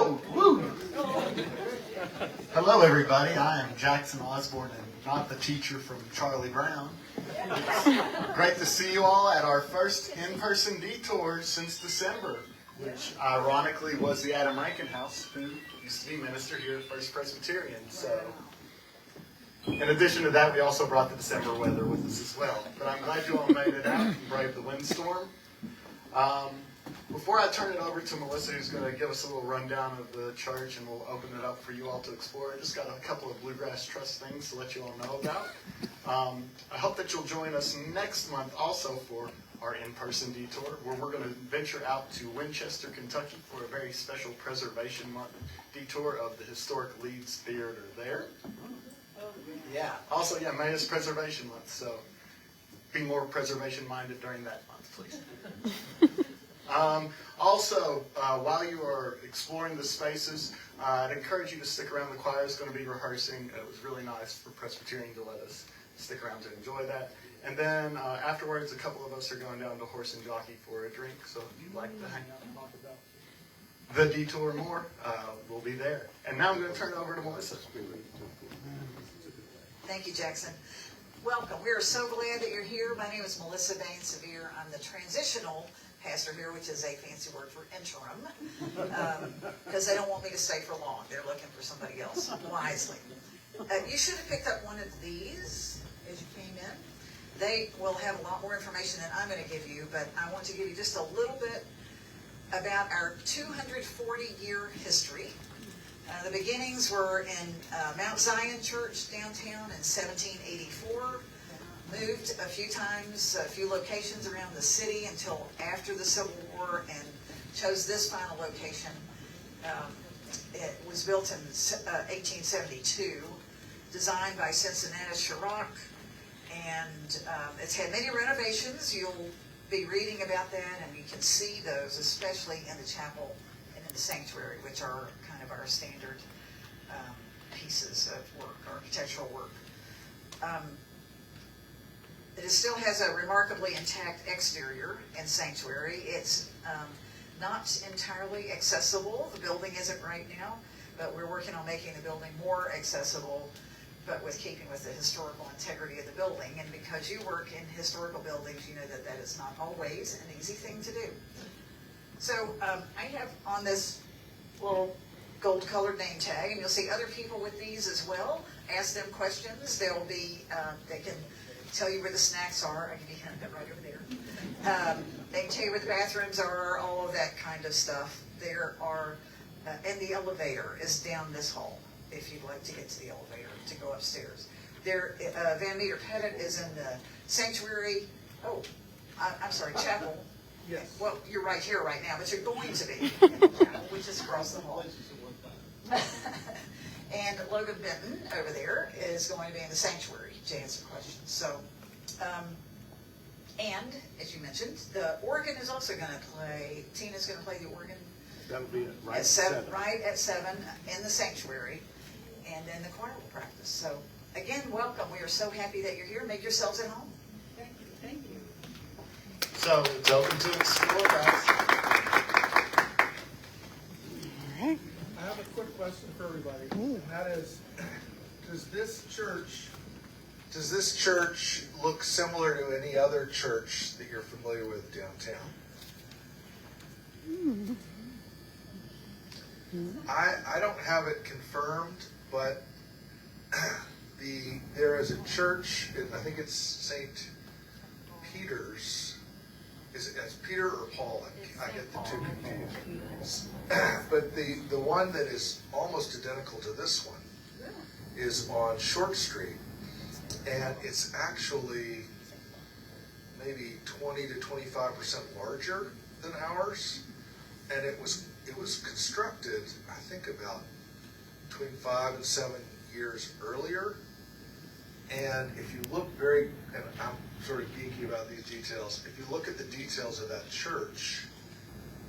go. Woo. Hello, everybody. I am Jackson Osborne, and not the teacher from Charlie Brown. It's great to see you all at our first in-person deTour since December, which ironically was the Adam Rankin House, who used to be minister here at First Presbyterian. So, in addition to that, we also brought the December weather with us as well. But I'm glad you all made it out and braved the windstorm. Before I turn it over to Melissa, who's going to give us a little rundown of the church, and we'll open it up for you all to explore, I just got a couple of Bluegrass Trust things to let you all know about. I hope that you'll join us next month also for our in-person deTour, where we're going to venture out to Winchester, Kentucky for a very special Preservation Month deTour of the historic Leeds Theater there. Yeah. Also, May is Preservation Month, so be more preservation-minded during that month, please. Also, while you are exploring the spaces, I'd encourage you to stick around. The choir is going to be rehearsing. It was really nice for Presbyterian to let us stick around to enjoy that. And then afterwards, a couple of us are going down to Horse and Jockey for a drink. So if you'd like to hang out and talk about the deTour more, we'll be there. And now I'm going to turn it over to Melissa. Thank you, Jackson. Welcome. We are so glad that you're here. My name is Melissa Bain-Severe. I'm the transitional pastor here, which is a fancy word for interim, because they don't want me to stay for long. They're looking for somebody else, wisely. You should have picked up one of these as you came in. They will have a lot more information than I'm going to give you, but I want to give you just a little bit about our 240-year history. The beginnings were in Mount Zion Church downtown in 1784. Moved a few times, a few locations around the city until after the Civil War, and chose this final location. It was built in 1872, designed by Cincinnatus Shryock, and it's had many renovations. You'll be reading about that, and you can see those, especially in the chapel and in the sanctuary, which are kind of our standard pieces of work, architectural work. It still has a remarkably intact exterior and sanctuary. It's not entirely accessible. The building isn't right now, but we're working on making the building more accessible, but with keeping with the historical integrity of the building. And because you work in historical buildings, you know that that is not always an easy thing to do. So I have on this little gold-colored name tag, and you'll see other people with these as well. Ask them questions. They'll be, they can tell you where the snacks are. I can be kind of right over there. They can tell you where the bathrooms are, all of that kind of stuff. There are, and the elevator is down this hall, if you'd like to get to the elevator to go upstairs. There, Van Meter Pettit is in the sanctuary. Oh, I'm sorry, chapel. Yes. Well, you're right here right now, but you're going to be in the chapel, which is across the hall. And Logan Benton over there is going to be in the sanctuary to answer questions. So, and as you mentioned, the organ is also going to play. Tina's going to play the organ. That'll be it, right at 7. Right at 7 in the sanctuary, and then the choir will practice. So, again, welcome. We are so happy that you're here. Make yourselves at home. Thank you. Thank you. So it's open to explore, guys. I have a quick question for everybody, and that is, does this church look similar to any other church that you're familiar with downtown? I don't have it confirmed, but there is a church, I think it's St. Peter's. Is it Peter or Paul? I get the two confused. But the one that is almost identical to this one is on Short Street, and it's actually maybe 20 to 25% larger than ours, and it was constructed, I think, about between 5 and 7 years earlier. And if you look and I'm sort of geeky about these details, if you look at the details of that church,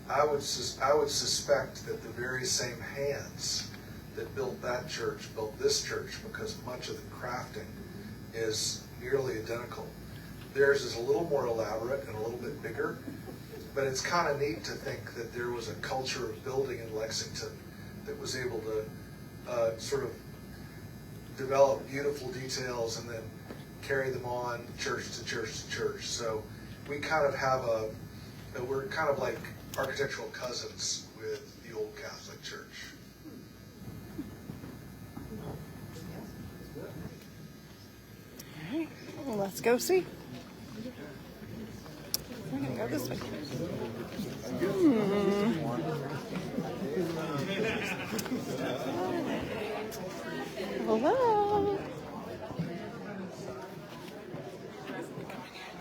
I would suspect that the very same hands that built that church built this church, because much of the crafting is nearly identical. Theirs is a little more elaborate and a little bit bigger, but it's kind of neat to think that there was a culture of building in Lexington that was able to sort of develop beautiful details and then carry them on church to church to church. So we kind of have we're kind of like architectural cousins with the old Catholic Church. All right, well, let's go see. We're gonna go this way. Hello.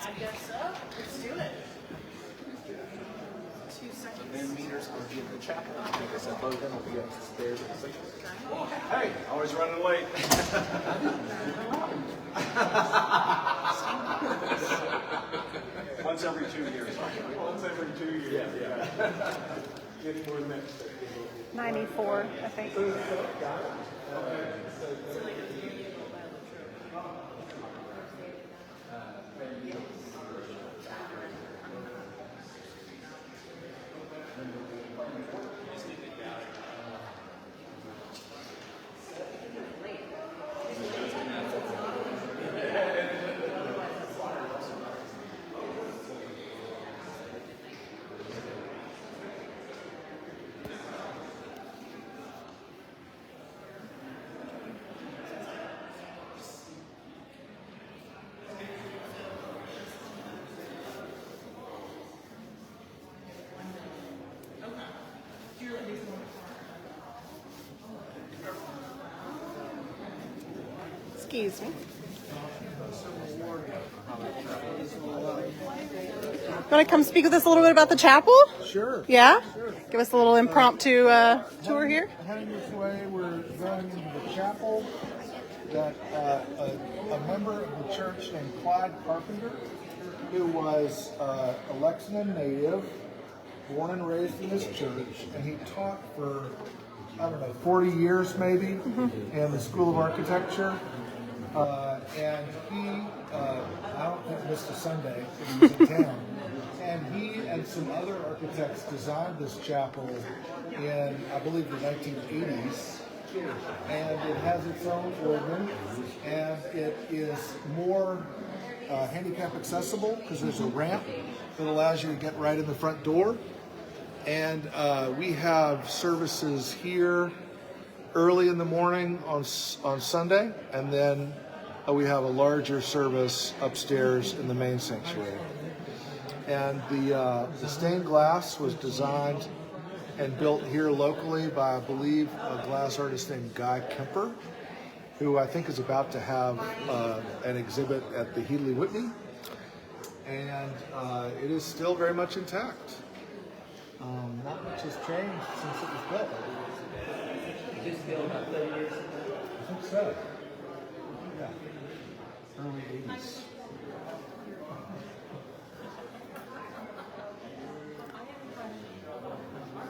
I guess so. Let's do it. 2 seconds. And meters will be in the chapel. Like I said, both of them will be upstairs in the sanctuary. Hey, always running late. Once every 2 years. Once every 2 years. Yeah. Getting more than that. 94, I think. Excuse me. Want to come speak with us a little bit about the chapel? Sure. Yeah? Sure. Give us a little impromptu tour here. Heading this way, we're going into the chapel that a member of the church named Clyde Carpenter, who was a Lexington native, born and raised in this church, and he taught for, 40 years maybe in the School of Architecture. And he, I don't think missed a Sunday when he was in town. And he and some other architects designed this chapel in, I believe, the 1980s. And it has its own organ, and it is more handicap accessible because there's a ramp that allows you to get right in the front door. And we have services here early in the morning on Sunday, and then we have a larger service upstairs in the main sanctuary. And the stained glass was designed and built here locally by, I believe, a glass artist named Guy Kemper, who I think is about to have an exhibit at the Headley Whitney. And it is still very much intact. Not much has changed since it was built. It is built about 30 years ago. I think so. Yeah. Early 80s.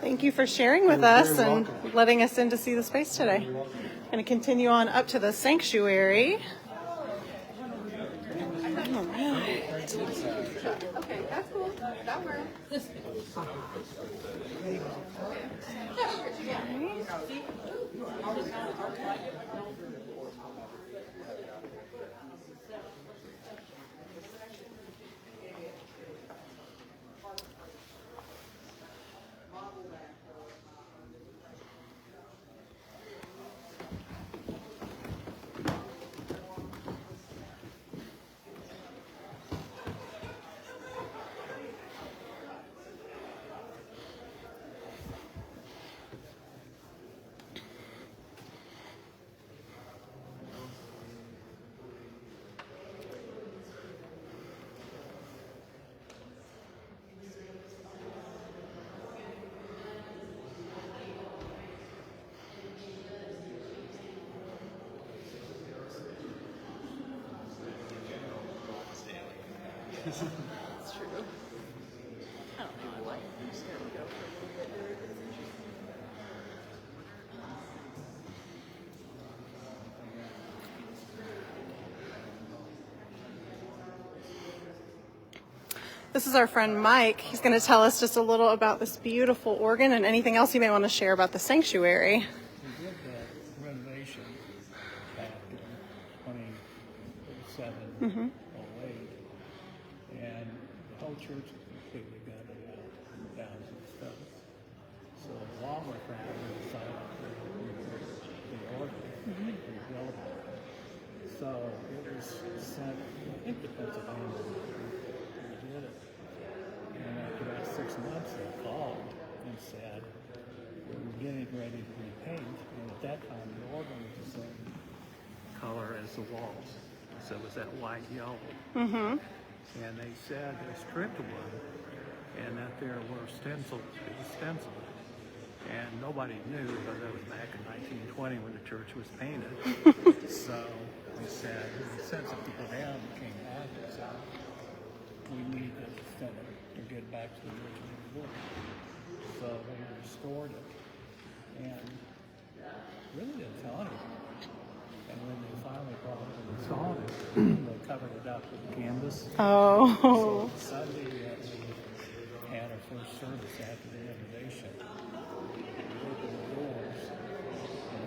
Thank you for sharing with You're us very and welcome. letting us in to see the space today. You're welcome. Going to continue on up to the sanctuary. Okay, that's cool. That works. It's true. I don't know why. There we go. This is our friend Mike. He's going to tell us just a little about this beautiful organ and anything else you may want to share about the sanctuary. We did the renovation back in 2007, 08, and the whole church was completely gutted out, down and stuff. So along with that, we decided to rebuild the organ, rebuild it. So it was sent, I think, to Pennsylvania. We did it. And after about 6 months, they called and said, we're getting ready to repaint. And at that time, the organ was the same color as the walls. So it was that white yellow. And they said they stripped one and that there were stencils. It was stenciled. And nobody knew because that was back in 1920 when the church was painted. So we said, the sense of people down came back and said, we need this center to get back to the original look. So they restored it and really didn't tell anyone. And when they finally brought it and saw it, they covered it up with canvas. Oh. So Sunday we had our first service after the renovation. We opened the doors and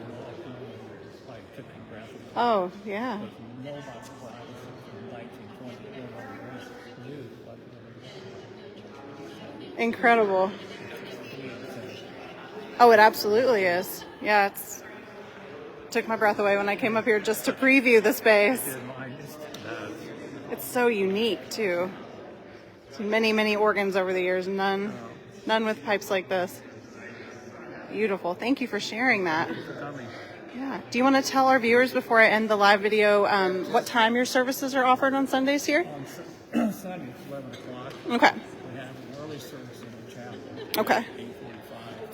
just like took a breath away. Oh, yeah. Because nobody allowed us in 1920 knew what we were. Incredible. Oh, it absolutely is. Yeah, it's took my breath away when I came up here just to preview the space. It's so unique too. Seen many, many organs over the years, none with pipes like this. Beautiful. Thank you for sharing that. Yeah. Do you want to tell our viewers before I end the live video what time your services are offered on Sundays here? On Sunday it's 11 o'clock. Okay. We have an early service in the chapel. Okay.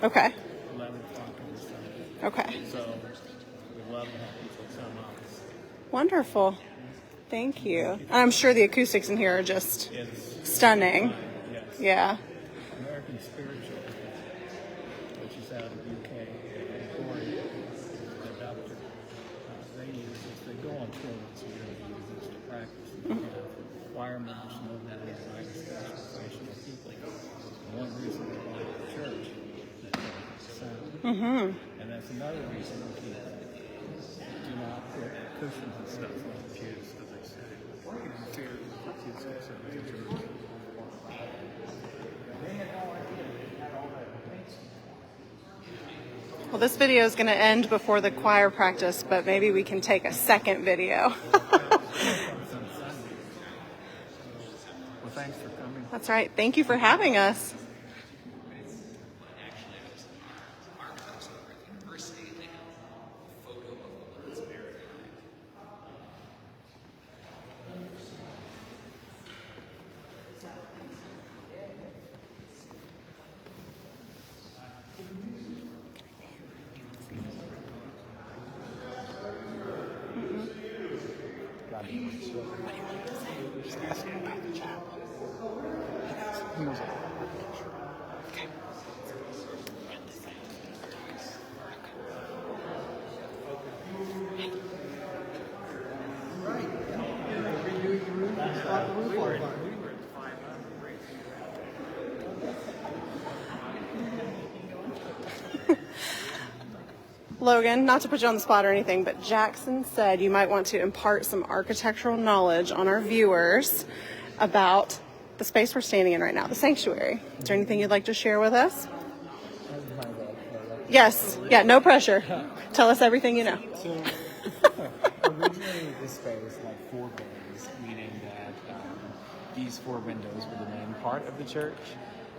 8:45. Okay. 11 o'clock on Sunday. Okay. So we love to have people come out. Wonderful. Thank you. And I'm sure the acoustics in here are just It's stunning. yes. Yeah. American Spiritual, which is out of UK, and Corey, the doctor, they use this. They go on tour once a year and use this to practice. And have choir members know that they write special people. One reason they like the church is that the sound. And that's another reason we do not put cushions and stuff on the pews, because they say, fear the acoustics of the church. Well, this video is going to end before the choir practice, but maybe we can take a second video. Well, thanks for coming. That's right. Thank you for having us. Logan, not to put you on the spot or anything, but Jackson said you might want to impart some architectural knowledge on our viewers about the space we're standing in right now, the sanctuary. Is there anything you'd like to share with us? Yes. Yeah, no pressure. Tell us everything you know. So, originally this space had 4 windows, meaning that these 4 windows were the main part of the church.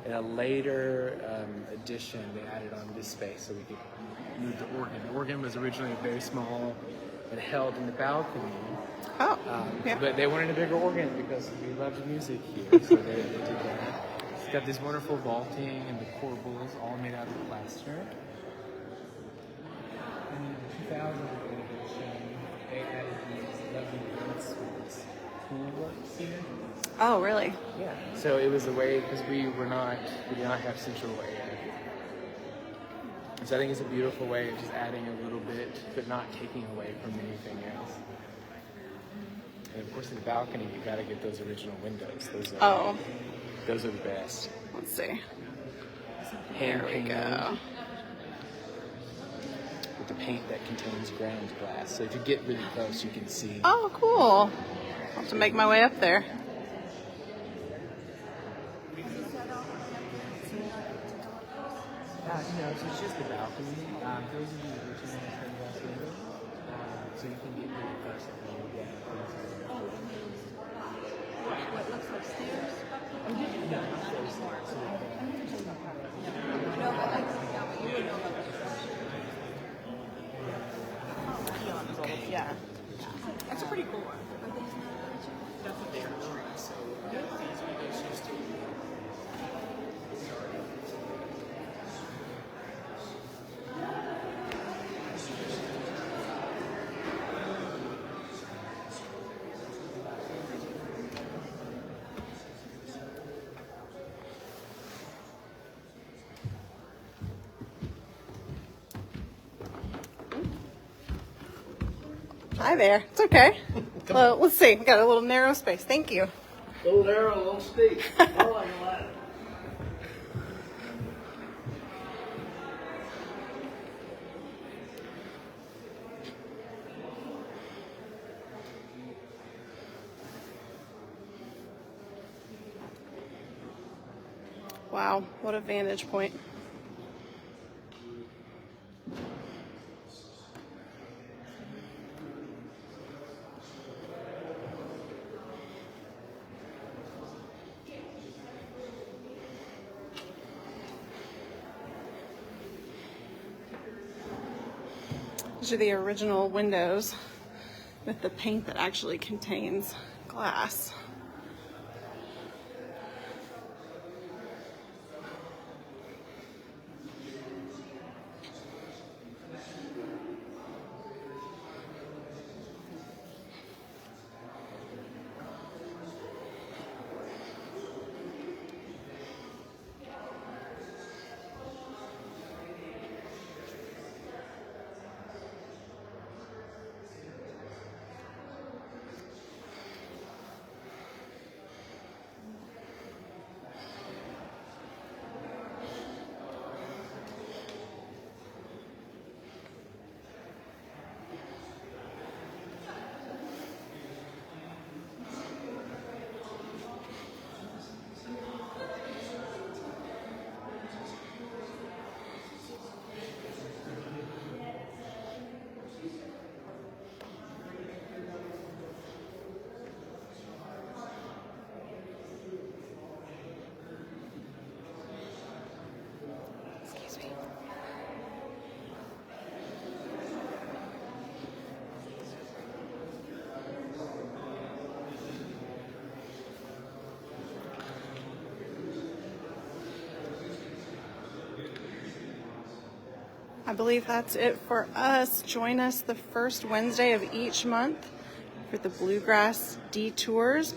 In a later addition, they added on this space so we could move the organ. The organ was originally very small and held in the balcony. Oh, yeah. But they wanted a bigger organ because we love the music here, so they did that. It's got this wonderful vaulting and the corbels, all made out of plaster. And in the 2000 edition, they added these lovely beads with pool works here. Oh, really? Yeah. So it was a way, because we did not have central air. So I think it's a beautiful way of just adding a little bit, but not taking away from anything else. And of course, in the balcony, you got to get those original windows. Those are Those are the best. Let's see. Hand There we painted go. with the paint that contains ground glass. So if you get really close, you can see. Oh, cool. I'll have to make my way up there. No, so it's just the balcony. Those are the original stained glass windows. So you can get really close to them. What looks like stairs? No, upstairs. So No, but you would know about Yeah. That's a pretty cool one. that's what they are trees. So these windows used to. Hi there. It's okay. Well, let's see. We got a little narrow space. Thank you. A little narrow, a little steep. More like a ladder. Wow, what a vantage point. These are the original windows with the paint that actually contains glass. I believe that's it for us. Join us the first Wednesday of each month for the Bluegrass deTours,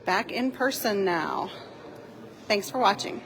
back in person now. Thanks for watching.